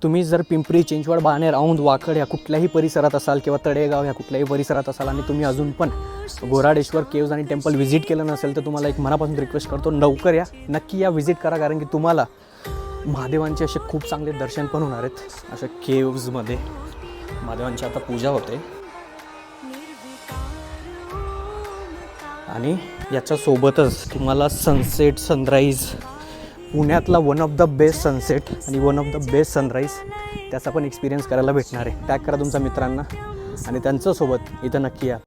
तुम्ही जर पिंपरी चिंचवड बाणेर औंध वाकड ह्या कुठल्याही परिसरात असाल किंवा तळेगाव ह्या कुठल्याही परिसरात असाल आणि तुम्ही अजून पण घोराडेश्वर केव्ज आणि टेम्पल व्हिजिट केलं नसेल तर तुम्हाला एक मनापासून रिक्वेस्ट करतो, लवकर या, नक्की या, व्हिजिट करा. कारण की तुम्हाला महादेवांचे असे खूप चांगले दर्शन पण होणार आहेत. अशा केव्जमध्ये महादेवांची आता पूजा होते आणि याच्यासोबतच तुम्हाला सनसेट, सनराईज, पुण्यातला one of the best sunset आणि one of the best sunrise त्याचा पण एक्सपिरियन्स करायला भेटणार आहे. टॅग करा तुमच्या मित्रांना आणि त्यांच्यासोबत इथं नक्की या.